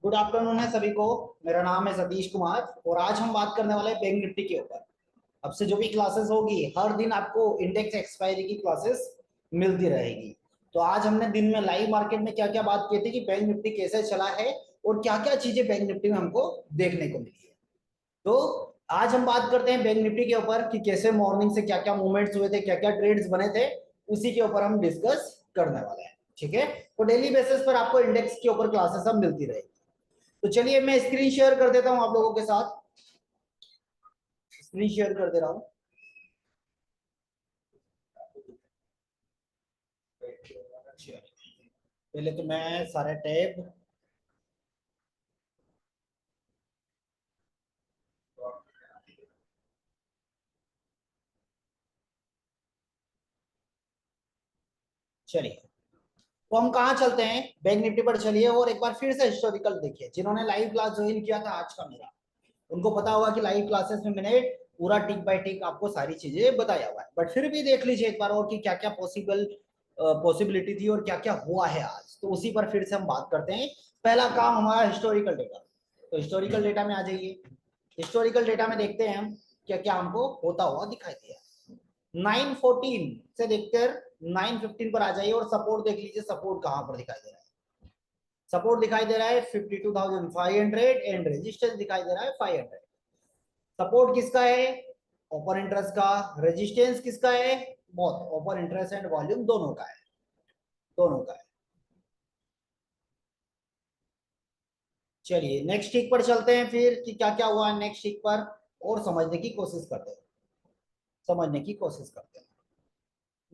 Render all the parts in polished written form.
Good afternoon है सभी को। मेरा नाम है सतीश कुमार और आज हम बात करने वाले हैं बैंक निफ्टी के ऊपर। अब से जो भी क्लासेस होगी हर दिन आपको इंडेक्स एक्सपायरी की क्लासेस मिलती रहेगी। तो आज हमने दिन में लाइव मार्केट में क्या क्या बात की थी कि बैंक निफ्टी कैसे चला है और क्या क्या चीजें बैंक निफ्टी में हमको देखने को मिली है। तो आज हम बात करते हैं बैंक निफ्टी के ऊपर कि कैसे मॉर्निंग से क्या क्या मूवमेंट्स हुए थे, क्या क्या ट्रेड्स बने थे, उसी के ऊपर हम डिस्कस करने वाले हैं। ठीक है, तो डेली बेसिस पर आपको इंडेक्स के ऊपर क्लासेस हम मिलती रहेगी। तो चलिए मैं स्क्रीन शेयर कर देता हूं आप लोगों के साथ। स्क्रीन शेयर कर दे रहा हूं। पहले तो मैं सारे टैब चलिए, तो हम कहाँ चलते हैं, बैंक निफ्टी पर चलिए और एक बार फिर से हिस्टोरिकल देखिए। जिन्होंने लाइव क्लास ज्वाइन किया था आज का मेरा, उनको पता होगा कि लाइव क्लासेस में मैंने पूरा टिक बाय टिक आपको सारी चीजें बताया हुआ है। बट फिर भी देख लीजिए एक बार और कि क्या क्या पॉसिबिलिटी थी और क्या क्या हुआ है आज। तो उसी पर फिर से हम बात करते हैं। पहला काम हमारा हिस्टोरिकल डेटा। तो हिस्टोरिकल डेटा में आ जाइए। हिस्टोरिकल डेटा में देखते हैं हम क्या क्या हमको होता हुआ दिखाई दिया। 914 से देखकर 915 पर आ जाइए और सपोर्ट देख लीजिए। सपोर्ट कहां पर दिखाई दे रहा है? सपोर्ट दिखाई दे रहा है 52,500 एंड रेजिस्टेंस दिखाई दे रहा है 500। सपोर्ट किसका है? ओपन इंटरेस्ट का। रेजिस्टेंस किसका है? बहुत ओपन इंटरेस्ट एंड वॉल्यूम दोनों का है। दोनों का है। चलिए नेक्स्ट वीक पर चलते हैं फिर कि क्या क्या हुआ नेक्स्ट वीक पर और समझने की कोशिश करते हैं। समझने की कोशिश करते हैं।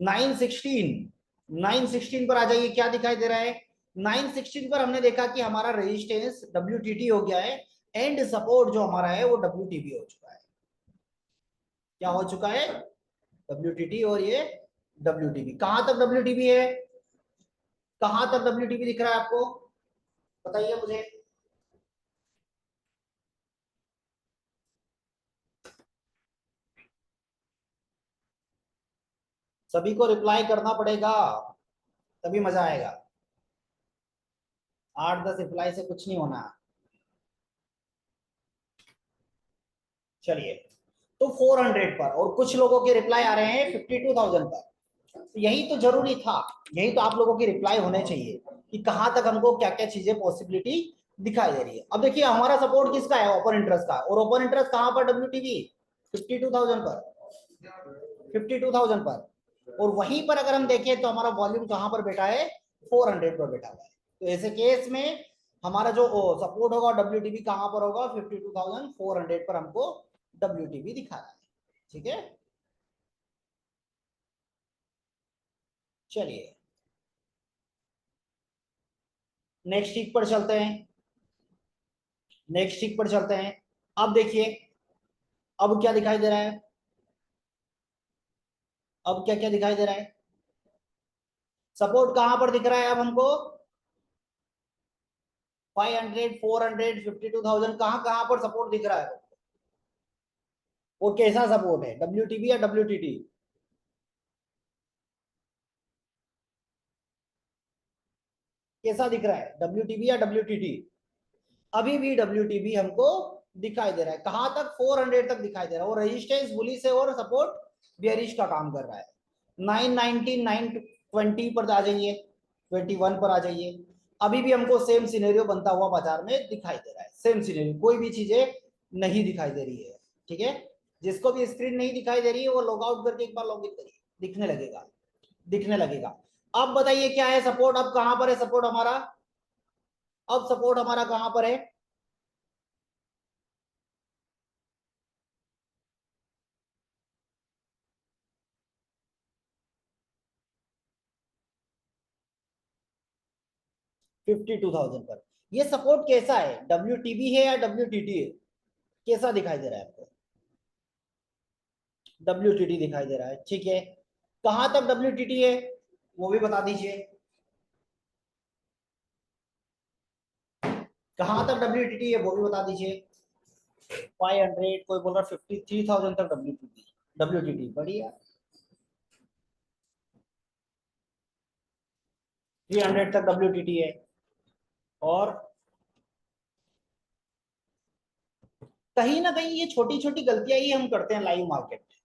916 916 पर आ जाइए। क्या दिखाई दे रहा है? 916 पर हमने देखा कि हमारा रेजिस्टेंस WTT हो गया है एंड सपोर्ट जो हमारा है वो WTB हो चुका है। क्या हो चुका है? WTT और ये WTB। कहां तक WTB है? कहां तक WTB दिख रहा है आपको? बताइए मुझे। सभी को रिप्लाई करना पड़ेगा तभी मजा आएगा। 8-10 रिप्लाई से कुछ नहीं होना। चलिए, तो 400 पर और कुछ लोगों के रिप्लाई आ रहे हैं 52,000 पर। तो यही तो जरूरी था। यही तो आप लोगों की रिप्लाई होने चाहिए कि कहां तक हमको क्या क्या चीजें पॉसिबिलिटी दिखाई दे रही है। अब देखिए हमारा सपोर्ट किसका है? ओपन इंटरेस्ट का। और ओपन इंटरेस्ट कहां पर? WTB 52,000 पर। 52,000 पर। और वहीं पर अगर हम देखें तो हमारा वॉल्यूम कहां पर बैठा है? 400 पर बैठा हुआ है। तो ऐसे केस में हमारा जो सपोर्ट होगा WTB कहां पर होगा? 52,400 पर हमको WTB दिखा रहा है। ठीक है, चलिए नेक्स्ट वीक पर चलते हैं। नेक्स्ट वीक पर चलते हैं। अब देखिए, अब क्या दिखाई दे रहा है? अब क्या क्या दिखाई दे रहा है? सपोर्ट कहां पर दिख रहा है अब हमको? 500, 400, 52,000 कहां कहां पर सपोर्ट दिख रहा है? वो कैसा सपोर्ट है? WTB या WTT? कैसा दिख रहा है? WTB या WTT? अभी भी WTB हमको दिखाई दे रहा है। कहां तक? 400 तक दिखाई दे रहा है। और रेजिस्टेंस बुलिश है और सपोर्ट बेयरिश का काम कर रहा है। 919, 920 पर आ जाइए। 21 पर आ जाइए। अभी भी हमको सेम सिनेरियो बनता हुआ बाजार में दिखाई दे रहा है। सेम सिनेरियो, कोई भी चीजें नहीं दिखाई दे रही है। ठीक है, जिसको भी स्क्रीन नहीं दिखाई दे रही है वो लॉग आउट करके एक बार लॉग इन करिए, दिखने लगेगा। दिखने लगेगा। अब बताइए क्या है सपोर्ट? अब कहां पर है सपोर्ट हमारा? अब सपोर्ट हमारा कहां पर है? 52,000 पर। ये सपोर्ट कैसा है? WTB है या WTT है? कैसा दिखाई दे रहा है आपको? WTT दिखाई दे रहा है। ठीक है, कहां तक WTT है वो भी बता दीजिए। कहां तक WTT है वो भी बता दीजिए। 500, कोई बोल रहा 53,000 तक WTT बढ़िया। 300 तक WTT है। और कहीं ना कहीं ये छोटी छोटी गलतियां ही हम करते हैं लाइव मार्केट में,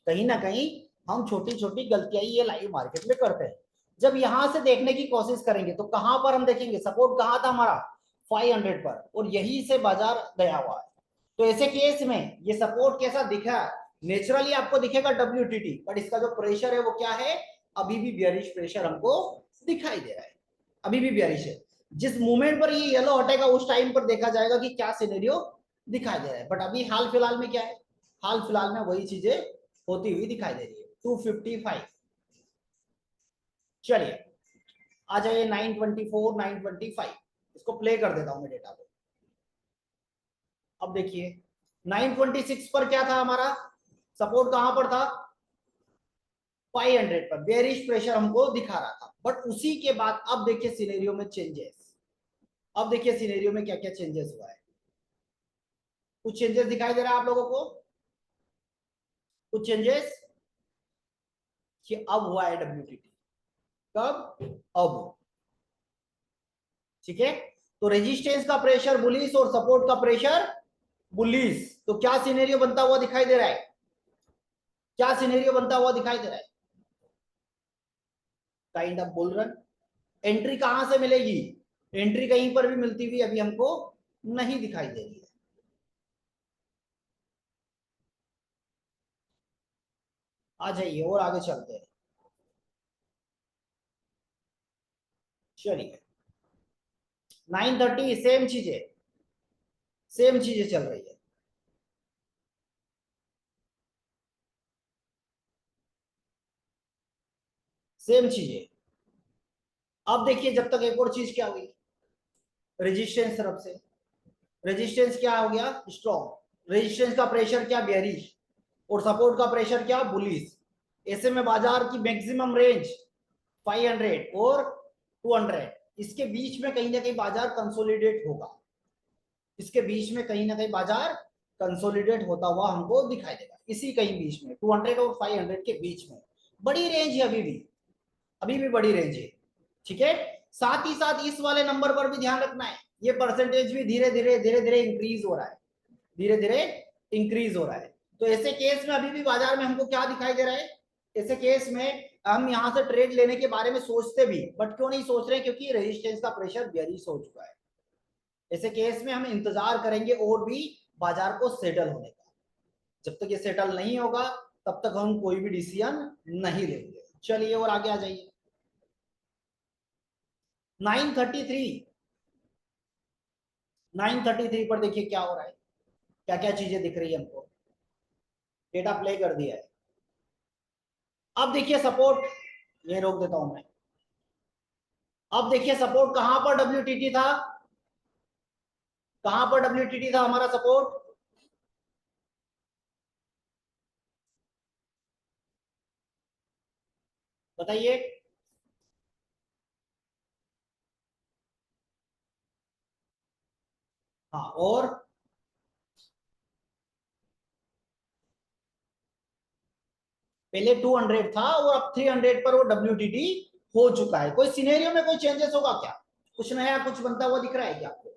कहीं ना कहीं हम छोटी छोटी गलतियां ही ये लाइव मार्केट में करते हैं। जब यहां से देखने की कोशिश करेंगे तो कहां पर हम देखेंगे, सपोर्ट कहां था हमारा 500 पर, और यही से बाजार गया हुआ है। तो ऐसे केस में ये सपोर्ट कैसा दिखा, नेचुरली आपको दिखेगा WTT, बट इसका जो प्रेशर है वो क्या है, अभी भी बियरिश प्रेशर हमको दिखाई दे रहा है, अभी भी बियरिश है। जिस मूवमेंट पर ये येलो हटेगा उस टाइम पर देखा जाएगा कि क्या सिनेरियो दिखाई दे रहा है, बट अभी हाल फिलहाल में क्या है, हाल फिलहाल में वही चीजें होती हुई दिखाई दे रही है। 255, चलिए आ जाइए 924, 925, इसको प्ले कर देता हूं मैं डेटा को। अब देखिए 926 पर क्या था हमारा सपोर्ट, कहां पर था 500 पर, बेरिश प्रेशर हमको दिखा रहा था, बट उसी के बाद अब देखिए सिनेरियो में चेंजेस, अब देखिए सिनेरियो में क्या क्या चेंजेस हुआ है, कुछ चेंजेस दिखाई दे रहा है आप लोगों को, कुछ चेंजेस कि अब हुआ है WTT, कब, अब, ठीक है। तो रेजिस्टेंस का प्रेशर बुलिश और सपोर्ट का प्रेशर बुलिश, तो क्या सिनेरियो बनता हुआ दिखाई दे रहा है, क्या सिनेरियो बनता हुआ दिखाई दे रहा है, kind of bull run. Entry कहां से मिलेगी, एंट्री कहीं पर भी मिलती हुई अभी हमको नहीं दिखाई दे रही है। आ जाइए और आगे चलते हैं, चलिए 930, सेम चीजें, सेम चीजें चल रही है, सेम चीजें। अब देखिए जब तक एक और चीज क्या हुई, रेजिस्टेंस तरफ से, रेजिस्टेंस क्या हो गया स्ट्रॉन्ग, रेजिस्टेंस का प्रेशर क्या बेरिश, और सपोर्ट का प्रेशर क्या बुलिश। ऐसे में बाजार की मैक्सिमम रेंज 500 और 200, इसके बीच में कहीं ना कहीं बाजार कंसोलिडेट होगा, इसके बीच में कहीं ना कहीं बाजार कंसोलिडेट होता हुआ हमको दिखाई देगा, इसी कहीं बीच में 200 और 500 के बीच में। बड़ी रेंज है अभी भी, अभी भी बड़ी रेंज है, ठीक है। साथ ही साथ इस वाले नंबर पर भी ध्यान रखना है, ये परसेंटेज भी धीरे धीरे धीरे धीरे इंक्रीज हो रहा है, धीरे धीरे इंक्रीज हो रहा है। तो ऐसे केस में अभी भी बाजार में हमको क्या दिखाई दे रहा है, ऐसे केस में हम यहां से ट्रेड लेने के बारे में सोचते भी, बट क्यों नहीं सोच रहे, क्योंकि रेजिस्टेंस का प्रेशर बेरिश हो चुका है। ऐसे केस में हम इंतजार करेंगे और भी बाजार को सेटल होने का, जब तक ये सेटल नहीं होगा तब तक हम कोई भी डिसीजन नहीं लेंगे। चलिए और आगे आ जाइए 933, 933 पर देखिए क्या हो रहा है, क्या क्या चीजें दिख रही है हमको, डेटा प्ले कर दिया है। अब देखिए सपोर्ट, ये रोक देता हूं मैं। अब देखिए सपोर्ट कहां पर WTT था, कहां पर WTT था हमारा सपोर्ट, बताइए। हाँ और पहले 200 था और अब 300 पर वो WTT हो चुका है। कोई सिनेरियो में कोई चेंजेस होगा क्या, कुछ नया कुछ बनता हुआ दिख रहा है क्या आपको,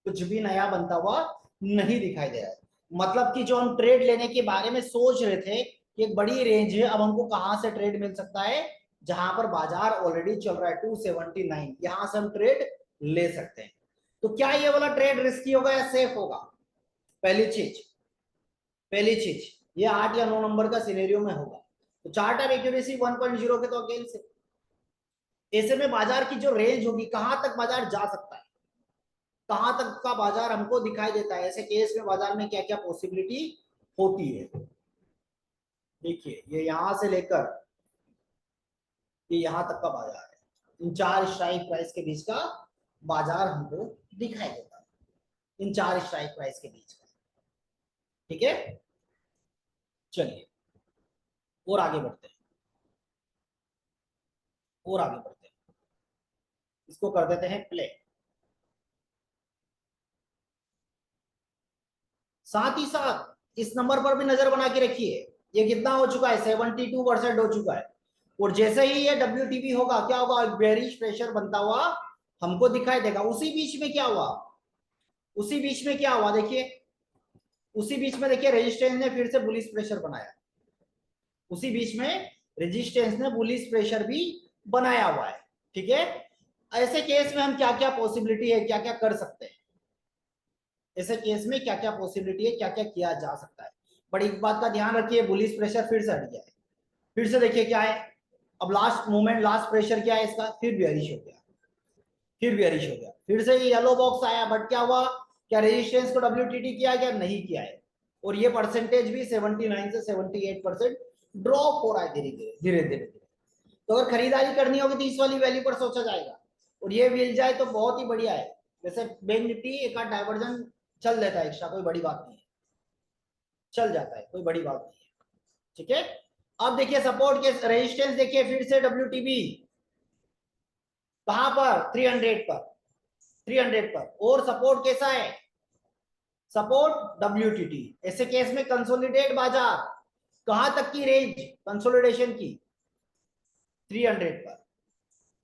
कुछ भी नया बनता हुआ नहीं दिखाई दे रहा है। मतलब कि जो हम ट्रेड लेने के बारे में सोच रहे थे कि एक बड़ी रेंज है, अब हमको कहां से ट्रेड मिल सकता है, जहां पर बाजार ऑलरेडी चल रहा है 279, यहां से हम ट्रेड ले सकते हैं। तो क्या ये वाला ट्रेड रिस्की होगा या सेफ होगा, पहली चीज, पहली चीज ये 8 या 9 नंबर का सिनेरियो में होगा। तो चार्ट ऑफ एक्यूरेसी 1.0 के तो अगेन से, ऐसे में बाजार की जो रेंज होगी, कहां तक बाजार जा सकता है, कहां तक का बाजार हमको दिखाई देता है, ऐसे केस में बाजार में क्या क्या पॉसिबिलिटी होती है। देखिए ये यहां से लेकर ये यहां तक का बाजार है, इन चार स्ट्राइक प्राइस के बीच का बाजार हमको दिखाई देता है, इन चार स्ट्राइक प्राइस के बीच का, ठीक है। चलिए और आगे बढ़ते हैं, और आगे बढ़ते हैं, इसको कर देते हैं प्ले। साथ ही साथ इस नंबर पर भी नजर बना के रखिए, ये कितना हो चुका है 72% हो चुका है, और जैसे ही ये WTP होगा क्या होगा, बेरिश प्रेशर बनता हुआ हमको दिखाई देगा। उसी बीच में क्या हुआ, उसी बीच में क्या हुआ देखिए, उसी बीच में देखिए रेजिस्टेंस ने फिर से बुलिश प्रेशर बनाया, उसी बीच में रेजिस्टेंस ने बुलिश प्रेशर भी बनाया हुआ है। ठीक है, ऐसे केस में हम क्या क्या पॉसिबिलिटी है, क्या क्या कर सकते हैं, ऐसे केस में क्या क्या पॉसिबिलिटी है, क्या क्या किया जा सकता है। बट एक बात का ध्यान रखिए, बुलिश प्रेशर फिर से हट गया है, फिर से देखिए क्या है, अब लास्ट मोमेंट लास्ट प्रेशर क्या है इसका, फिर बेयरिश हो गया, फिर बेयरिश हो गया, फिर से ये येलो बॉक्स आया, बट क्या हुआ, क्या रेजिस्टेंस को डब्ल्यूटीटी किया क्या, नहीं किया है, और ये परसेंटेज भी 79 से 78% ड्रॉप हो रहा है धीरे धीरे धीरे धीरे। तो अगर खरीदारी करनी होगी तो इस वाली वैल्यू पर सोचा जाएगा, और ये मिल जाए तो बहुत ही बढ़िया है। जैसे बैंक निफ्टी एक आध डाइवर्जन चल देता है एक्स्ट्रा, कोई बड़ी बात नहीं है, चल जाता है, कोई बड़ी बात नहीं है। ठीक है, अब देखिए सपोर्ट के रेजिस्टेंस देखिए, फिर से डब्ल्यूटीबी कहां पर, 300 पर, 300 पर, और सपोर्ट कैसा है, सपोर्ट डब्ल्यूटीटी। ऐसे केस में कंसोलिडेट बाजार कहां तक की रेंज कंसोलिडेशन की, 300 पर,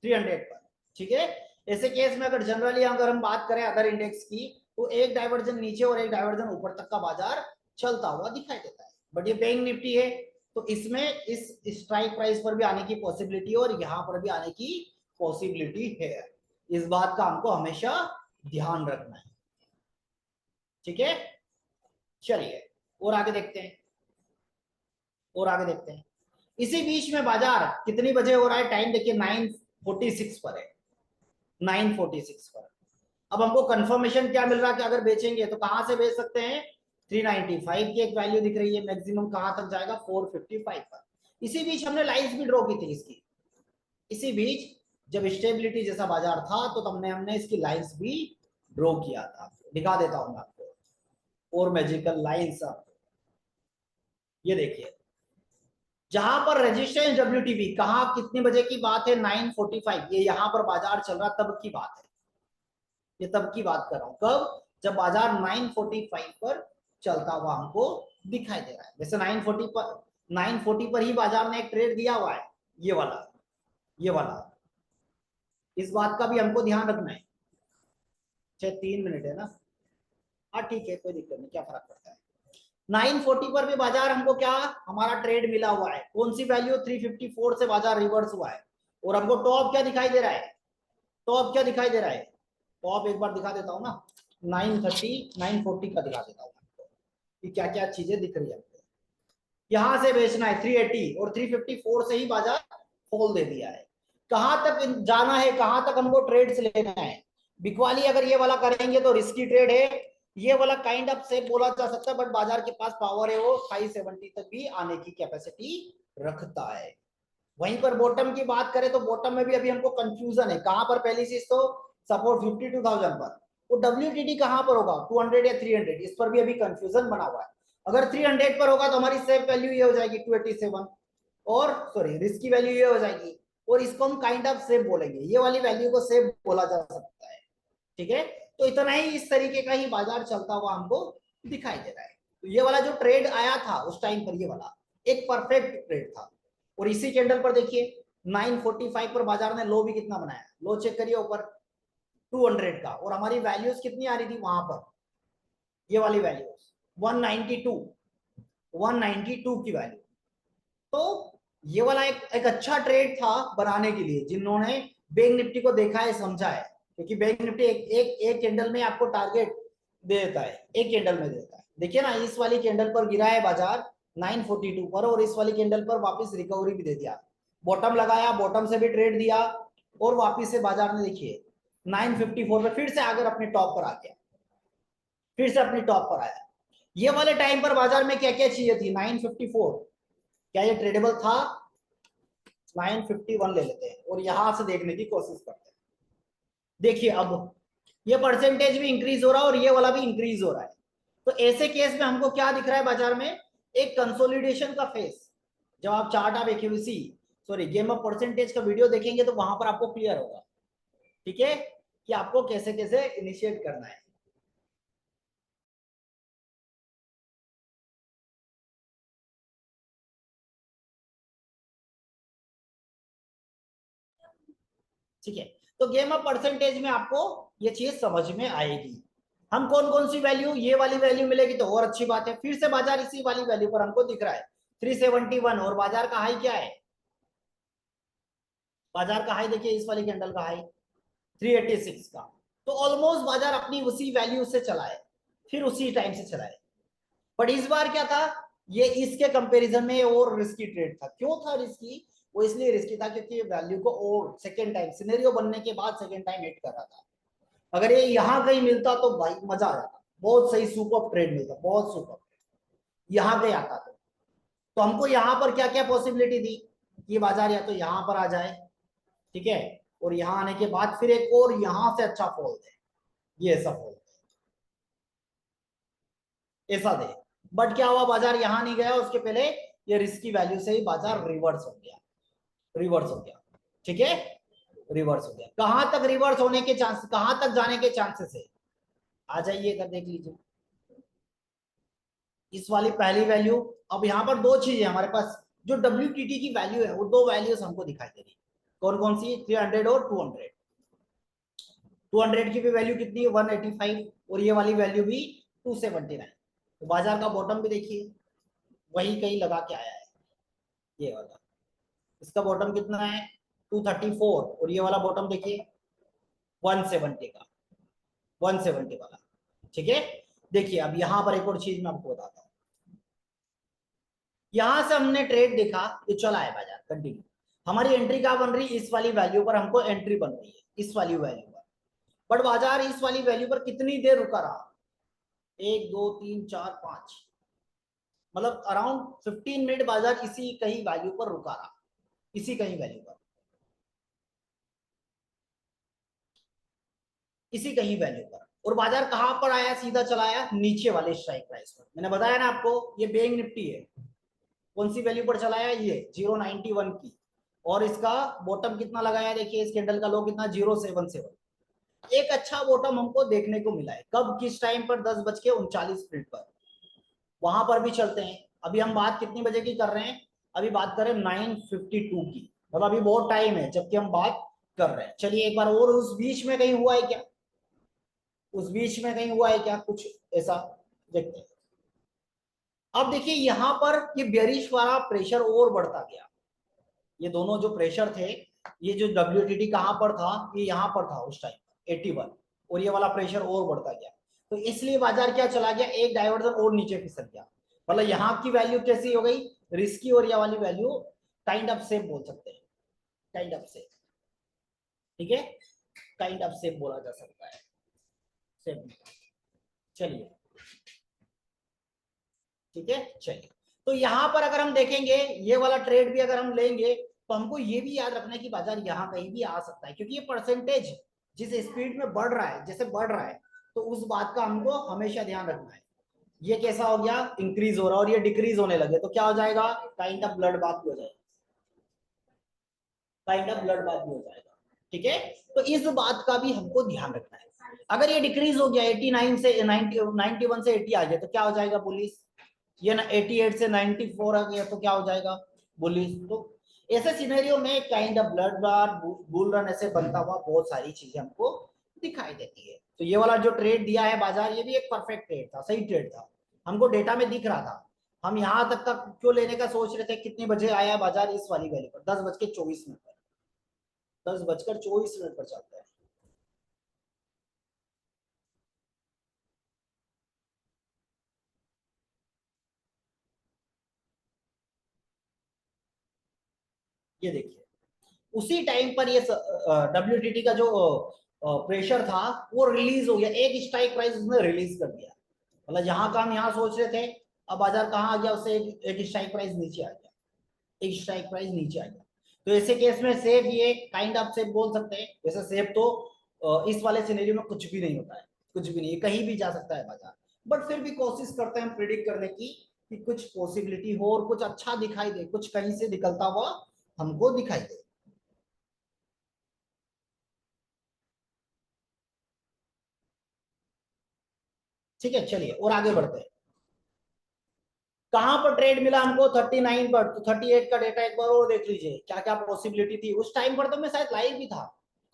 300 पर। ठीक है, ऐसे केस में अगर जनरली अगर हम बात करें अदर इंडेक्स की, तो एक डाइवर्जन नीचे और एक डाइवर्जन ऊपर तक का बाजार चलता हुआ दिखाई देता है। बट ये बैंक निफ्टी है, तो इसमें इस स्ट्राइक प्राइस पर भी आने की पॉसिबिलिटी और यहां पर भी आने की पॉसिबिलिटी है। इस बात का हमको हमेशा ध्यान रखना है। ठीक है, चलिए और आगे देखते हैं, और आगे देखते हैं। इसी बीच में बाजार कितनी बजे हो रहा है, टाइम देखिए 9:46 पर है, 9:46 पर। अब हमको कंफर्मेशन क्या मिल रहा है कि अगर बेचेंगे तो कहां से बेच सकते हैं, 395 की एक वैल्यू दिख रही है, मैक्सिमम कहां तक जाएगा, 455 पर। इसी बीच हमने लाइंस भी ड्रॉ की थी इसकी, इसी बीच जब स्टेबिलिटी जैसा बाजार था तो तब हमने इसकी लाइंस भी ड्रॉ किया था, दिखा देता हूं आपको और मैजिकल लाइंस। ये देखिए जहां पर रेजिस्टेंस डब्ल्यूटीबी, कहां कितने बजे की बात है, 9:45, ये यहां पर बाजार चल रहा तब की बात है, ये तब की बात कर रहा हूं, कब, जब बाजार 9:45 पर चलता हुआ हमको दिखाई दे रहा है। वैसे 940 पर ही बाजार ने एक ट्रेड दिया हुआ है, ये वाला, ये वाला, इस बात का भी हमको ध्यान रखना है। 3 मिनट है ना, हाँ ठीक है, कोई दिक्कत नहीं, क्या फर्क पड़ता है। 940 पर भी बाजार हमको क्या, हमारा ट्रेड मिला हुआ है, कौन सी वैल्यू, 354 से बाजार रिवर्स हुआ है, और हमको टॉप क्या दिखाई दे रहा है, टॉप क्या दिखाई दे रहा है, टॉप एक बार दिखा देता हूँ ना, 930 940 का दिखा देता हूँ कि क्या क्या चीजें दिख रही है। यहां से बेचना है 380 और 354 से ही बाजार फॉल दे दिया है। कहां तक जाना है, कहां तक हमको ट्रेड्स लेना है, बिकवाली अगर ये वाला करेंगे तो रिस्की ट्रेड है, ये वाला काइंड ऑफ से बोला जा सकता है, बट बाजार के पास पावर है, वो 570 तक भी आने की कैपेसिटी रखता है। वहीं पर बॉटम की बात करें तो बॉटम में भी अभी हमको कंफ्यूजन है, कहां पर, पहली चीज तो सपोर्ट 52,000 पर, वो डब्ल्यूटीटी कहां पर होगा, 200 या 300, इस पर भी अभी कंफ्यूजन बना हुआ है। अगर 300 पर होगा तो हमारी सेफ वैल्यू ये हो जाएगी 287, और सॉरी रिस्क की वैल्यू ये हो जाएगी, और इसको हम काइंड ऑफ सेफ बोलेंगे, ये वाली वैल्यू को सेफ बोला जा सकता है। ठीक है, तो इतना ही इस तरीके का ही बाजार चलता हुआ हमको दिखाई दे रहा है। तो ये वाला जो ट्रेड आया था उस टाइम पर, ये वाला एक परफेक्ट ट्रेड था, और इसी कैंडल पर देखिए 945 पर बाजार ने लो भी कितना बनाया, लो चेक करिए ऊपर 200 का, और हमारी वैल्यूज कितनी आ रही थी वहां पर, ये वाली वैल्यूज 192, 192 की वैल्यू। तो ये वाला एक अच्छा ट्रेड था बनाने के लिए, जिन्होंने बैंक निफ्टी को देखा है, समझा है, क्योंकि बैंक निफ्टी एक कैंडल में आपको टारगेट दे देता है, एक कैंडल में देता है। देखिए ना, इस वाली कैंडल पर गिरा है बाजार 942 पर, और इस वाली कैंडल पर वापस रिकवरी भी दे दिया, बॉटम लगाया, बॉटम से भी ट्रेड दिया, और वापिस से बाजार ने देखिए 954 पे फिर से आकर अपने टॉप पर आ गया, फिर से अपनी टॉप पर आया। ये वाले टाइम पर बाजार में क्या क्या चीजें थी, 954, क्या ये ट्रेडेबल था, 951 ले लेते हैं और यहां से देखने की कोशिश करते हैं। देखिए अब ये परसेंटेज भी इंक्रीज हो रहा है और ये वाला भी इंक्रीज हो रहा है, तो ऐसे केस में हमको क्या दिख रहा है बाजार में, एक कंसोलिडेशन का फेस। जब आप chart of accuracy, sorry game of percentage का वीडियो देखेंगे तो वहां पर आपको क्लियर होगा, ठीक है, कि आपको कैसे कैसे इनिशिएट करना है। ठीक है, तो गेम ऑफ परसेंटेज में आपको ये चीज समझ में आएगी। हम कौन कौन सी वैल्यू, ये वाली वैल्यू मिलेगी तो और अच्छी बात है। फिर से बाजार इसी वाली वैल्यू पर हमको दिख रहा है 371, और बाजार का हाई क्या है, बाजार का हाई देखिए इस वाली कैंडल का हाई 386 का। तो ऑलमोस्ट बाजार अपनी उसी वैल्यू से चला है, फिर उसी टाइम से चला है। बट इस बार क्या था, ये इसके कंपैरिजन में और रिस्की ट्रेड था। क्यों था रिस्की, वो इसलिए रिस्की था क्योंकि ये वैल्यू को और सेकेंड टाइम सिनेरियो बनने के बाद सेकेंड टाइम हिट कर रहा था। अगर ये यहां कहीं मिलता तो भाई मजा आ जाता, बहुत सही सुपर ट्रेड मिलता, बहुत सुपर। यहां पे आता तो हमको यहां पर क्या क्या पॉसिबिलिटी दी कि बाजार या तो यहां पर आ जाए, ठीक है, और यहां आने के बाद फिर एक और यहां से अच्छा फॉल दे, ये ऐसा फॉल ऐसा दे। बट क्या हुआ, बाजार यहां नहीं गया, उसके पहले ये रिस्की वैल्यू से ही बाजार रिवर्स हो गया, रिवर्स हो गया, ठीक है, रिवर्स हो गया। कहां तक रिवर्स होने के चांस, कहां तक जाने के चांसेस है, आ जाइए इधर देख लीजिए इस वाली पहली वैल्यू। अब यहां पर दो चीजें हमारे पास, जो WTT की वैल्यू है वो दो वैल्यूज हमको दिखाई दे रही है। कौन कौन सी, 300 और 200। 200 की भी वैल्यू कितनी है, 185, और ये वाली वैल्यू भी 279। तो बाजार का बॉटम भी देखिए वही कहीं लगा के आया है, ये वाला, इसका बॉटम कितना है 234, और ये वाला बॉटम देखिए 170 का, 170 वाला, ठीक है। देखिए अब यहां पर एक और चीज मैं आपको बताता हूँ, यहां से हमने ट्रेड देखा, ये चला है बाजार कंटिन्यू, हमारी एंट्री क्या बन रही, इस वाली वैल्यू पर हमको एंट्री बन रही है, इस वाली वैल्यू पर। बट बाजार इस वाली वैल्यू पर कितनी देर रुका रहा, 1 2 3 4 5, मतलब अराउंड 15 मिनट बाजार इसी कहीं वैल्यू पर रुका रहा, इसी कहीं वैल्यू पर, इसी कहीं वैल्यू पर। और बाजार कहां पर आया, सीधा चला आया नीचे वाले स्ट्राइक प्राइस पर। मैंने बताया ना आपको ये बैंक निफ्टी है, कौन सी वैल्यू पर चलाया, ये 091 की, और इसका बॉटम कितना लगाया, देखिए इस कैंडल का लो कितना, 077। एक अच्छा बॉटम हमको देखने को मिला है, कब, किस टाइम पर, 10:39 पर। वहां पर भी चलते हैं। अभी हम बात कितनी बजे की कर रहे हैं, अभी बात करें 9:52 की, मतलब अभी बहुत टाइम है जबकि हम बात कर रहे हैं। चलिए एक बार और उस बीच में कहीं हुआ है क्या, उस बीच में कहीं हुआ है क्या कुछ ऐसा, देखते हैं। अब देखिए यहां पर ये बेरिश वाला प्रेशर और बढ़ता गया, ये दोनों जो प्रेशर थे, ये जो WTT कहां पर था, ये यहां पर था उस टाइम 81, और ये वाला प्रेशर और बढ़ता गया। तो इसलिए बाजार क्या चला गया, एक डाइवर्जन और नीचे फिसल गया, मतलब यहाँ की वैल्यू कैसी हो गई, रिस्की, और ये वाली वैल्यू काइंड ऑफ सेफ बोल सकते हैं, काइंड ऑफ सेफ, ठीक है, काइंड ऑफ सेफ बोला जा सकता है, सेफ। चलिए ठीक है, चलिए। तो यहां पर अगर हम देखेंगे ये वाला ट्रेड भी अगर हम लेंगे, तो हमको ये भी याद रखना है कि बाजार यहाँ कहीं भी आ सकता है, क्योंकि ये परसेंटेज जिस स्पीड में बढ़ रहा है, जैसे बढ़ रहा है, तो उस बात का हमको हमेशा ध्यान रखना है। ये कैसा हो गया, इंक्रीज हो रहा है, और ये डिक्रीज होने लगे तो क्या हो जाएगा, काइंड ऑफ ब्लड बात भी हो जाएगा, काइंड ऑफ ब्लड बात भी हो जाएगा, ठीक है। तो इस बात का भी हमको ध्यान रखना है। अगर ये डिक्रीज हो गया 89 से 91 से 80 आ गया तो क्या हो जाएगा बुलिश, ये ना 88 से 94 आ गया तो क्या हो जाएगा बुलिश। तो ऐसे सिनेरियो में kind of blood bar bull run ऐसे बनता हुआ बहुत सारी चीजें हमको दिखाई देती है। तो ये वाला जो ट्रेड दिया है बाजार, ये भी एक परफेक्ट ट्रेड था, सही ट्रेड था, हमको डेटा में दिख रहा था। हम यहां तक का क्यों लेने का सोच रहे थे, कितने बजे आया बाजार इस वाली वैल्यू पर, 10:24 पर, 10:24 पर चलता है। ये देखिए उसी टाइम पर ये WTT का जो प्रेशर था वो रिलीज हो गया, एक स्ट्राइक प्राइस उसने रिलीज कर दिया, मतलब यहाँ का हम यहाँ सोच रहे थे, अब बाजार कहाँ आ गया, उससे एक स्ट्राइक प्राइस नीचे आ गया, एक स्ट्राइक प्राइस नीचे आ गया। तो ऐसे केस में सेफ, ये काइंड ऑफ सेफ बोल सकते हैं। वैसे सेफ तो इस वाले सिनेरियो में कुछ भी नहीं होता है, कुछ भी नहीं, कहीं भी जा सकता है बाजार। बट फिर भी कोशिश करते हैं प्रिडिक्ट करने की कि कुछ पॉसिबिलिटी हो और कुछ अच्छा दिखाई दे, कुछ कहीं से निकलता हुआ हमको दिखाई दे। ठीक है, चलिए और आगे बढ़ते हैं। कहां पर ट्रेड मिला हमको, 39 पर, तो 38 का डेटा एक बार और देख लीजिए, क्या क्या पॉसिबिलिटी थी उस टाइम पर। तो मैं शायद लाइव भी था,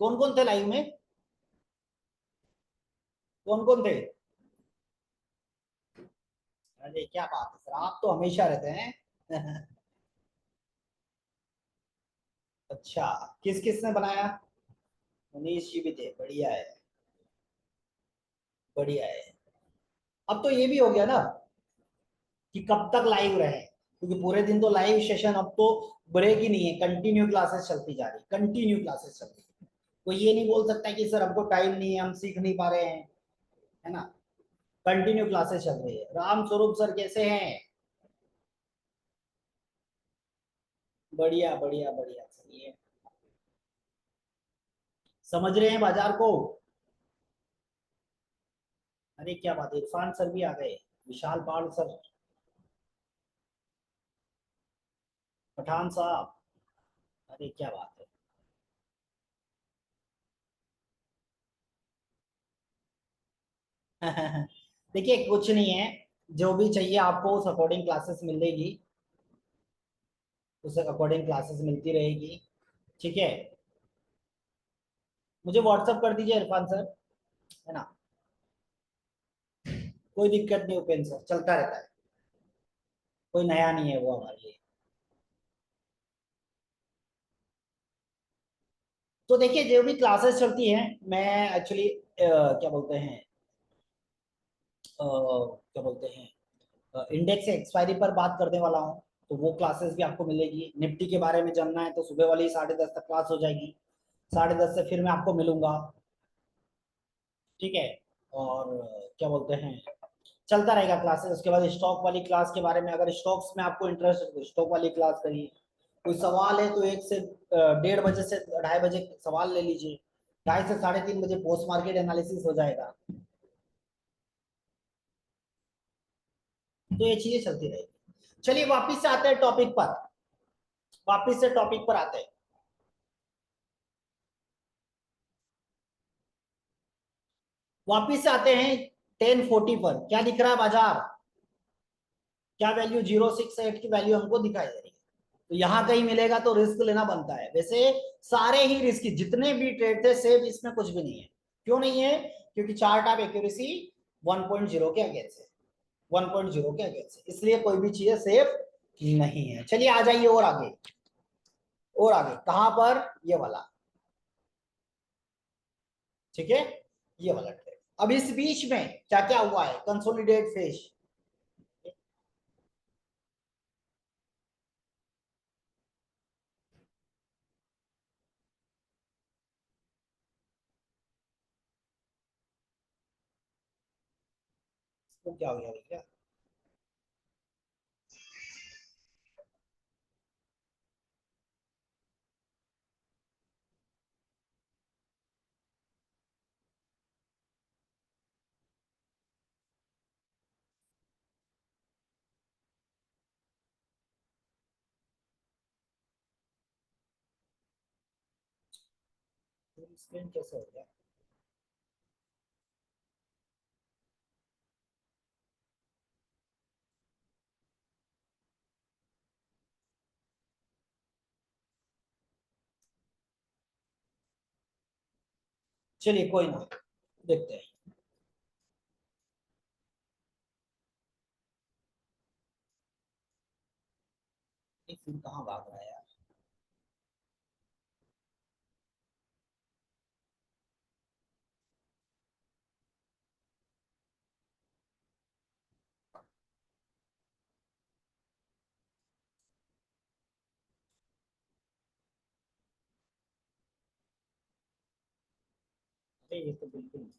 कौन कौन थे लाइव में, कौन कौन थे, अरे क्या बात है सर, आप तो हमेशा रहते हैं। अच्छा, किस किस ने बनाया? मनीष जी भी थे, बढ़िया है। बढ़िया है। अब तो ये भी हो गया ना कि कब तक लाइव रहे, क्योंकि पूरे दिन तो लाइव सेशन अब तो ब्रेक ही नहीं है, कंटिन्यू क्लासेस चलती जा रही, कंटिन्यू क्लासेस चल रही है। कोई ये नहीं बोल सकता कि सर हमको टाइम नहीं है, हम सीख नहीं पा रहे हैं, है ना। कंटिन्यू क्लासेस चल रही है। राम स्वरूप सर कैसे हैं? बढ़िया बढ़िया बढ़िया, सही है। समझ रहे हैं बाजार को? अरे क्या बात है, इरफान सर भी आ गए, विशाल पाल सर, पठान साहब, अरे क्या बात है। देखिए कुछ नहीं है, जो भी चाहिए आपको उस अकॉर्डिंग क्लासेस मिलेगी, उस अकॉर्डिंग क्लासेस मिलती रहेगी। ठीक है, मुझे व्हाट्सअप कर दीजिए इरफान सर, है ना। कोई दिक्कत नहीं, ओपन सर चलता रहता है, कोई नया नहीं है वो हमारे लिए। तो देखिए जो भी क्लासेस चलती हैं, मैं एक्चुअली क्या बोलते हैं, क्या बोलते हैं, इंडेक्स एक्सपायरी पर बात करने वाला हूँ। तो वो क्लासेस भी आपको मिलेगी। निफ्टी के बारे में जानना है तो सुबह वाली 10:30 तक क्लास हो जाएगी, 10:30 से फिर मैं आपको मिलूंगा। ठीक है। और क्या बोलते हैं, चलता रहेगा क्लासेस। उसके बाद स्टॉक वाली क्लास के बारे में, अगर स्टॉक्स में आपको इंटरेस्ट है तो स्टॉक वाली क्लास करिए। कोई सवाल है तो 1 से 1:30 बजे से 2:30 बजे सवाल ले लीजिए। 2:30 से 3:30 बजे पोस्ट मार्केट एनालिसिस हो जाएगा। तो ये चीजें चलती रहेगी। चलिए वापिस से आते हैं टॉपिक पर, वापिस से टॉपिक पर आते हैं। वापिस से आते हैं 10:40 पर, क्या दिख रहा है बाजार? क्या वैल्यू? 068 की वैल्यू हमको दिखाई दे रही है। तो यहां कहीं मिलेगा तो रिस्क लेना बनता है। वैसे सारे ही रिस्क, जितने भी ट्रेड थे, सेफ इसमें कुछ भी नहीं है। क्यों नहीं है? क्योंकि चार्ट ऑफ एक्यूरेसी 1.0 के अगेंस्ट है, 1.0 के अगेंस्ट है, इसलिए कोई भी चीज सेफ नहीं है। चलिए आ जाइए और आगे, और आगे कहां पर? ये वाला, ठीक है, ये वाला ट्रेड। अब इस बीच में क्या क्या हुआ है? कंसोलिडेट फेज, तो क्या हो गया भैया? स्क्रीन कैसे हो गया? चलिए कोई ना, देखते हैं। एक फिर कहाँ भाग रहा है यार? अरे ये तो बिल्कुल नहीं।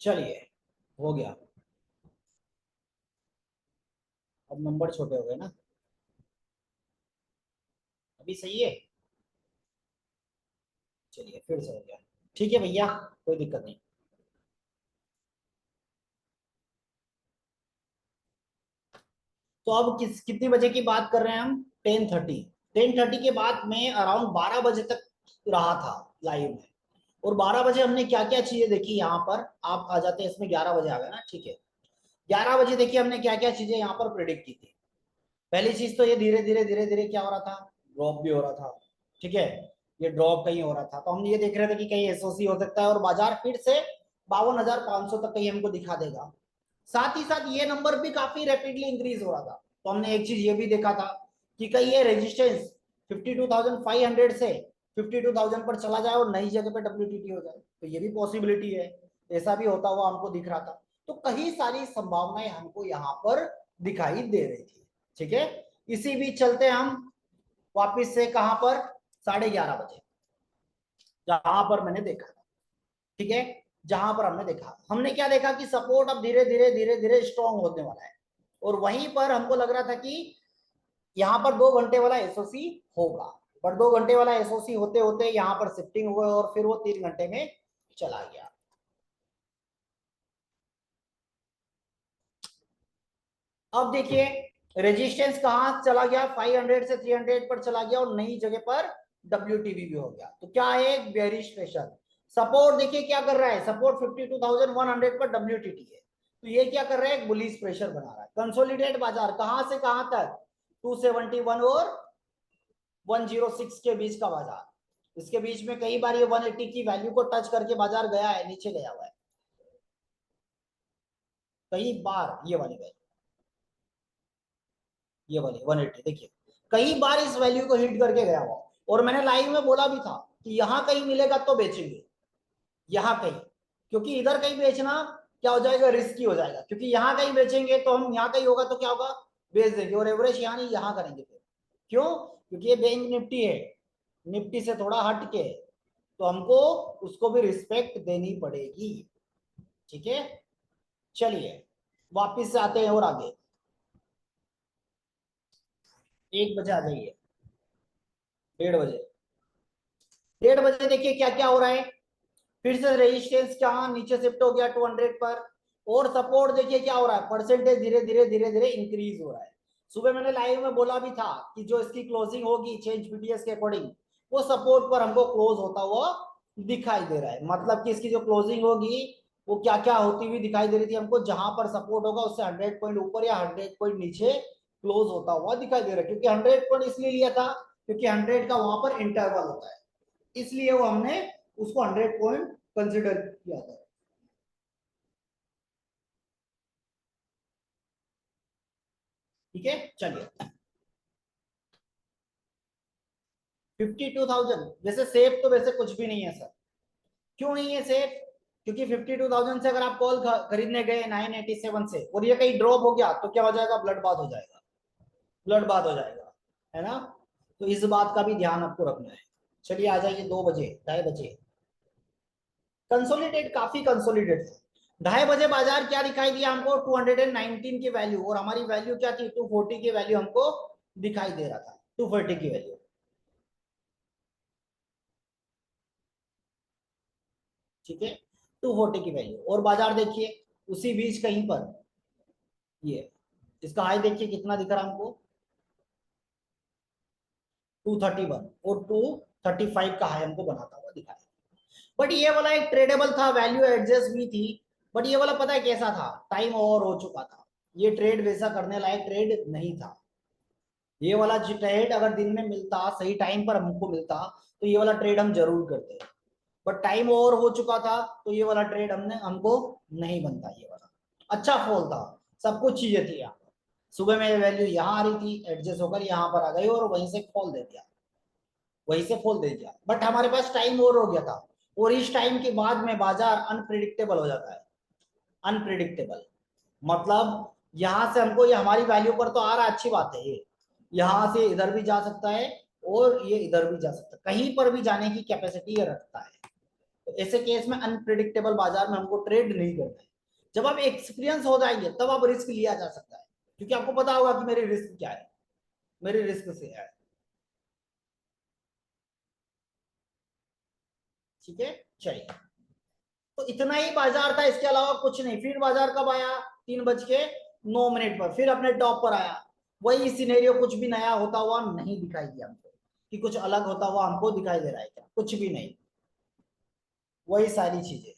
चलिए हो गया, अब नंबर छोटे हो गए ना, अभी सही है। चलिए फिर से हो गया, ठीक है भैया, कोई दिक्कत नहीं। तो अब कितनी बजे की बात कर रहे हैं हम? 10:30। 10:30 के बाद में अराउंड 12 बजे तक रहा था लाइव में। और 12 बजे हमने क्या क्या चीजें देखी यहाँ पर, आप आ जाते हैं इसमें, 11 बजे आ गए ना, ठीक है। 11 बजे देखिए हमने क्या क्या चीजें यहाँ पर प्रिडिक्ट की थी। पहली चीज तो ये धीरे धीरे धीरे धीरे क्या हो रहा था, ड्रॉप भी हो रहा था, ठीक है। ये ड्रॉप कहीं हो रहा था, तो हम ये देख रहे थे कि कहीं एसओसी हो सकता है और बाजार फिर से 52,500 तक कहीं हमको दिखा देगा। साथ ही साथ ये नंबर भी काफी रैपिडली इंक्रीज हो रहा था, तो हमने एक चीज ये भी देखा था कि कहीं ये रेजिस्टेंस 52,500 से 52,000 पर चला जाए और नई जगह पे डब्ल्यूटीटी हो जाए, तो ये भी पॉसिबिलिटी है। ऐसा भी होता हुआ हमको दिख रहा था। तो कई सारी संभावनाएं हमको यहाँ पर दिखाई दे रही थी, ठीक है। इसी बीच चलते हैं हम वापिस से कहां पर, 11:30 बजे, जहां पर मैंने देखा था, ठीक है। जहां पर हमने देखा, हमने क्या देखा कि सपोर्ट अब धीरे धीरे धीरे धीरे स्ट्रॉन्ग होने वाला है। और वहीं पर हमको लग रहा था कि यहाँ पर 2 घंटे वाला एसओसी होगा, पर 2 घंटे वाला एसओसी होते होते यहाँ पर शिफ्टिंग हुआ और फिर वो 3 घंटे में चला गया। अब देखिए रेजिस्टेंस कहां चला गया, 500 से 300 पर चला गया और नई जगह पर डब्ल्यूटीवी भी हो गया। तो क्या है, एक बेरिश प्रेशर। सपोर्ट देखिए क्या कर रहा है, सपोर्ट 52,100 पर डब्ल्यूटीटी है, तो ये क्या कर रहा है, एक बुलिश प्रेशर बना रहा है। कंसोलिडेट बाजार कहां से कहां तक, 271 और 106 के बीच का बाजार। इसके बीच में कई बार ये 180 की वैल्यू को टच करके बाजार गया है, नीचे गया हुआ है कई बार। ये वाली वैल्यू, ये वाली 180 देखिए, कई बार इस वैल्यू को हिट करके गया हुआ। और मैंने लाइव में बोला भी था कि यहां कहीं मिलेगा तो बेचेंगे, यहां कहीं, क्योंकि इधर कहीं बेचना क्या हो जाएगा, रिस्की हो जाएगा। क्योंकि यहां कहीं बेचेंगे तो हम, यहाँ कहीं होगा तो क्या होगा, बेच देंगे और एवरेज यहाँ नहीं यहां करेंगे फिर। क्यों? क्योंकि ये बैंक निफ्टी है, निफ्टी से थोड़ा हट के, तो हमको उसको भी रिस्पेक्ट देनी पड़ेगी, ठीक है। चलिए वापिस से आते हैं और आगे, 1 बजे आ जाइए, 1:30 बजे। 1:30 बजे देखिए क्या क्या हो रहा है, फिर से रेजिस्टेंस क्या नीचे शिफ्ट हो गया 200 पर। और सपोर्ट देखिए क्या हो रहा है, परसेंटेज धीरे धीरे धीरे धीरे इंक्रीज हो रहा है। सुबह मैंने लाइव में बोला भी था कि जो इसकी क्लोजिंग होगी चेंज पीटीएस के अकॉर्डिंग, वो सपोर्ट पर हमको क्लोज होता हुआ दिखाई दे रहा है। मतलब कि इसकी जो क्लोजिंग होगी वो क्या क्या होती हुई दिखाई दे रही थी हमको, जहां पर सपोर्ट होगा उससे 100 पॉइंट ऊपर या 100 पॉइंट नीचे क्लोज होता हुआ दिखाई दे रहा है। क्योंकि 100 पॉइंट इसलिए लिया था क्योंकि 100 का वहां पर इंटरवल होता है, इसलिए वो हमने उसको 100 पॉइंट कंसिडर किया था, ठीक है। चलिए 52,000 वैसे सेफ तो वैसे कुछ भी नहीं है सर। क्यों नहीं है सेफ? क्योंकि 52,000 से अगर आप कॉल खरीदने गए 987 से और ये कहीं ड्रॉप हो गया तो क्या हो जाएगा, ब्लड बात हो जाएगा, ब्लड बात हो जाएगा, है ना। तो इस बात का भी ध्यान आपको रखना है। चलिए आ जाइए 2 बजे, 2:30 बजे, कंसोलिडेट काफी कंसोलिडेट था। 2:30 बजे बाजार क्या दिखाई दिया हमको, 219 की वैल्यू, और हमारी वैल्यू क्या थी, 240 की वैल्यू हमको दिखाई दे रहा था, 240 की वैल्यू, ठीक है। 240 की वैल्यू, और बाजार देखिए उसी बीच कहीं पर ये, इसका हाई देखिए कितना दिख रहा हमको, 231, और 235 का हाई हमको बनाता हुआ दिखाया। बट ये वाला एक ट्रेडेबल था, वैल्यू एडजस्ट भी थी। बट ये वाला पता है कैसा था, टाइम ओवर हो चुका था, ये ट्रेड वैसा करने लायक ट्रेड नहीं था। ये वाला ट्रेड अगर दिन में मिलता, सही टाइम पर हमको मिलता, तो ये वाला ट्रेड हम जरूर करते। बट टाइम ओवर हो चुका था, तो ये वाला ट्रेड हमने हमको नहीं बनता। ये वाला अच्छा फॉल था, सब कुछ चीजें थी यहाँ पर। सुबह में वैल्यू यहाँ आ रही थी, एडजस्ट होकर यहाँ पर आ गई और वहीं से फॉल दे दिया, वहीं से फॉल दे दिया। बट हमारे पास टाइम ओवर हो गया था, और इस टाइम के बाद में बाजार अनप्रिडिक्टेबल हो जाता है। अनप्रिडिक्टेबल मतलब यहां से हमको, ये हमारी वैल्यू पर तो आ रहा है, अच्छी बात है। ये यहां से इधर भी जा सकता है और ये इधर भी जा सकता है, कहीं पर भी जाने की कैपेसिटी ये रखता है। तो ऐसे केस में अनप्रिडिक्टेबल बाजार में हमको ट्रेड नहीं करना है। जब आप एक्सपीरियंस हो जाएंगे तब आप रिस्क लिया जा सकता है, क्योंकि आपको पता होगा कि मेरी रिस्क क्या है, मेरी रिस्क से है। ठीक है, चलिए। तो इतना ही बाजार था, इसके अलावा कुछ नहीं। फिर बाजार कब आया? 3:09 पर फिर अपने टॉप पर आया। वही सिनेरियो, कुछ भी नया होता हुआ नहीं दिखाई दिया हमको, कि कुछ अलग होता हुआ हमको दिखाई दे रहा है क्या? कुछ भी नहीं, वही सारी चीजें।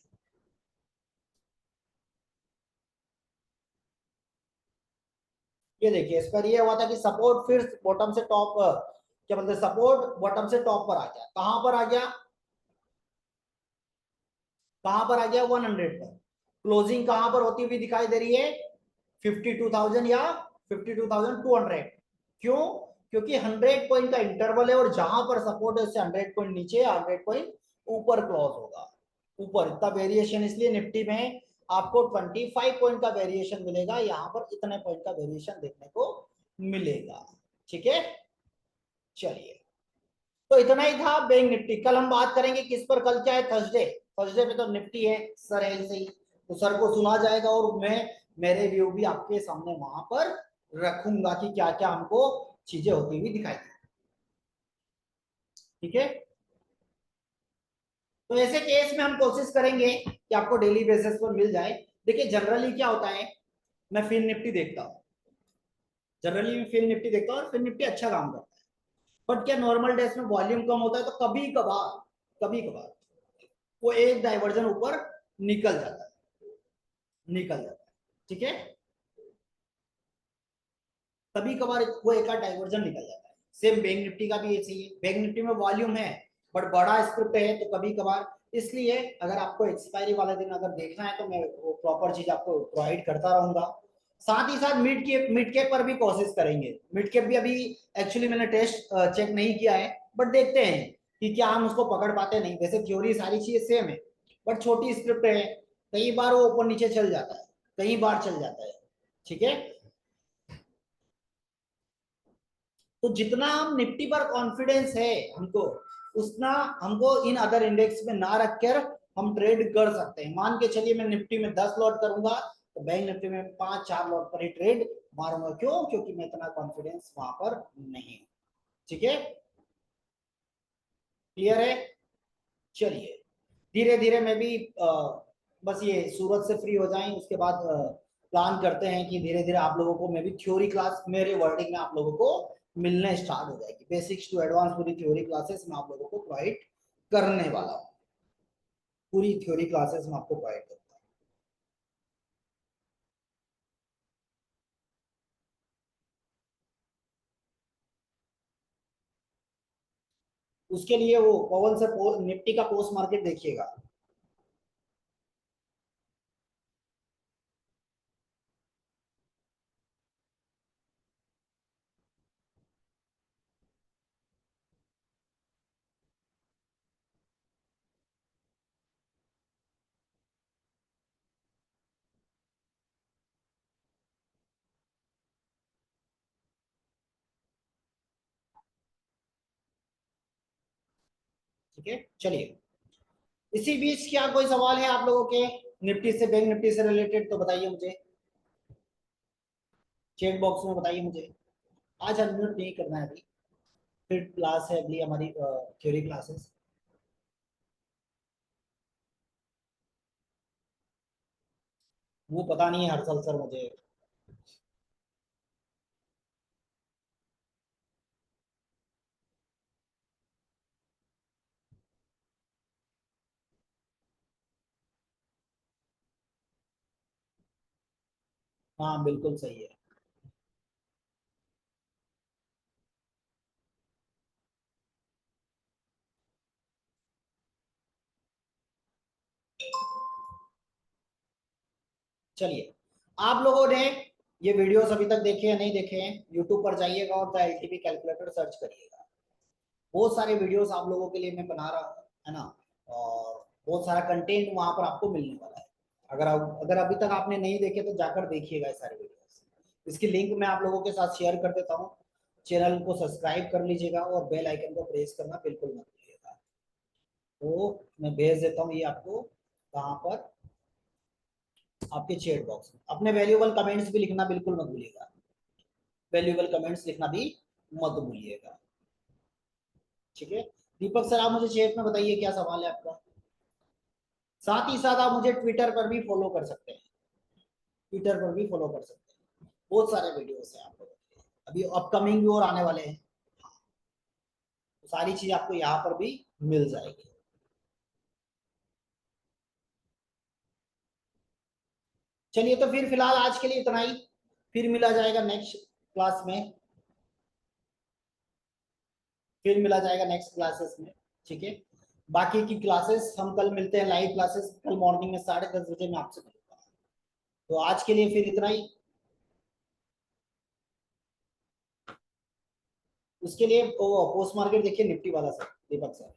ये देखिए, इस पर ये हुआ था कि सपोर्ट, फिर बॉटम से टॉप, क्या बोलते हैं, सपोर्ट बॉटम से टॉप पर आ गया। कहां पर आ गया? कहां पर आ गया? 100 पर। क्लोजिंग कहां पर होती हुई दिखाई दे रही है? 52,000 या 52,200। क्यों? क्योंकि 100 पॉइंट का इंटरवल है, और जहां पर सपोर्ट है उससे 100 पॉइंट नीचे, 100 पॉइंट ऊपर क्लोज होगा। ऊपर इतना वेरिएशन, इसलिए निफ्टी में आपको 25 पॉइंट का वेरिएशन मिलेगा, यहां पर इतने पॉइंट का वेरिएशन देखने को मिलेगा। ठीक है, चलिए। तो इतना ही था बैंक निफ्टी। कल हम बात करेंगे किस पर? कल क्या है? थर्सडे। थर्सडे पे तो निफ्टी है, सर है ऐसे ही, तो सर को सुना जाएगा, और मैं मेरे व्यू भी आपके सामने वहां पर रखूंगा कि क्या क्या हमको चीजें होती हुई दिखाई दी। ठीक है, तो ऐसे केस में हम कोशिश करेंगे कि आपको डेली बेसिस पर मिल जाए। देखिए, जनरली क्या होता है, मैं फिन निफ्टी देखता हूँ, जनरली मैं फिन निफ्टी देखता हूँ, और फिन निफ्टी अच्छा काम करता है। बट क्या नॉर्मल डेज में वॉल्यूम कम होता है, तो कभी कभार वो एक डाइवर्जन ऊपर निकल जाता है, निकल जाता है। ठीक है, कभी कभार वो एक आध डाइवर्जन निकल जाता है। सेम बैंक निफ्टी का भी ऐसे ही है, बैंक निफ्टी में वॉल्यूम है बट बड़ा स्क्रिप्ट है, तो कभी कभार। इसलिए अगर आपको एक्सपायरी वाले दिन अगर देखना है, तो मैं वो प्रॉपर चीज आपको प्रोवाइड करता रहूंगा। साथ ही साथ मिड कैप पर भी कोशिश करेंगे। मिड कैप भी अभी एक्चुअली मैंने टेस्ट चेक नहीं किया है, बट देखते हैं कि क्या हम उसको पकड़ पाते हैं। नहीं, वैसे थ्योरी सारी चीजें सेम है, बट छोटी स्क्रिप्ट है, कई बार वो ऊपर नीचे चल जाता है, कई बार चल जाता है। ठीक है, तो जितना हम निफ्टी पर कॉन्फिडेंस है हमको, उतना हमको इन अदर इंडेक्स में ना रखकर हम ट्रेड कर सकते हैं। मान के चलिए मैं निफ्टी में 10 लॉट करूंगा, तो बैंक निफ्टी में 5-4 लॉट पर ही ट्रेड मारूंगा। क्यों? क्योंकि मैं इतना कॉन्फिडेंस वहां पर नहीं हूं। ठीक है, क्लियर है? चलिए, धीरे धीरे मैं भी बस ये सूरज से फ्री हो जाएं, उसके बाद प्लान करते हैं कि धीरे धीरे आप लोगों को मैं भी थ्योरी क्लास मेरे वर्डिंग में आप लोगों को मिलने स्टार्ट हो जाएगी। बेसिक्स टू एडवांस पूरी थ्योरी क्लासेस मैं आप लोगों को प्रोवाइड करने वाला हूँ। पूरी थ्योरी क्लासेस मैं आपको प्रोवाइड करूंगा। उसके लिए वो पवन से निफ्टी का पोस्ट मार्केट देखिएगा। ठीक है, चलिए। इसी बीच क्या कोई सवाल है आप लोगों के निफ्टी से, बैंक निफ्टी से रिलेटेड? तो बताइए मुझे, चैट बॉक्स में बताइए मुझे। आज अनम्यूट नहीं करना है अभी, फिर क्लास है अगली हमारी थ्योरी क्लासेस। वो पता नहीं है हर्षल सर मुझे। हाँ, बिल्कुल सही है। चलिए, आप लोगों ने ये वीडियोस अभी तक देखे या नहीं देखे हैं, यूट्यूब पर जाइएगा और द एलटीपी कैलकुलेटर सर्च करिएगा। बहुत सारे वीडियोस आप लोगों के लिए मैं बना रहा हूँ, है ना। और बहुत सारा कंटेंट वहां पर आपको मिलने वाला है। अगर अभी तक आपने नहीं देखे तो जाकर देखिएगा ये सारे वीडियोस। इसकी लिंक मैं आप लोगों के साथ शेयर कर देता हूँ। चैनल को सब्सक्राइब कर लीजिएगा और बेल आइकन को प्रेस करना बिल्कुल मत भूलिएगा। तो मैं भेज देता हूँ ये आपको, कहाँ पर, आपके चैट बॉक्स में। अपने वैल्यूएबल कमेंट्स भी लिखना बिल्कुल मत भूलिएगा, वैल्यूएबल कमेंट्स लिखना भी मत भूलिएगा, ठीक है। दीपक सर आप मुझे चैट में बताइए क्या सवाल है आपका। साथ ही साथ आप मुझे ट्विटर पर भी फॉलो कर सकते हैं, ट्विटर पर भी फॉलो कर सकते हैं, बहुत सारे वीडियोस हैं आप लोगों के लिए, अभी अपकमिंग भी और आने वाले हैं, तो सारी चीज आपको यहाँ पर भी मिल जाएगी। चलिए तो फिर फिलहाल आज के लिए इतना ही, फिर मिला जाएगा नेक्स्ट क्लास में, फिर मिला जाएगा नेक्स्ट क्लासेस में, ठीक है। बाकी की क्लासेस हम कल मिलते हैं, लाइव क्लासेस कल मॉर्निंग में 10:30 बजे मैं आपसे मिलूंगा। तो आज के लिए फिर इतना ही। उसके लिए वो पोस्ट मार्केट देखिए निफ्टी वाला सर, दीपक सर।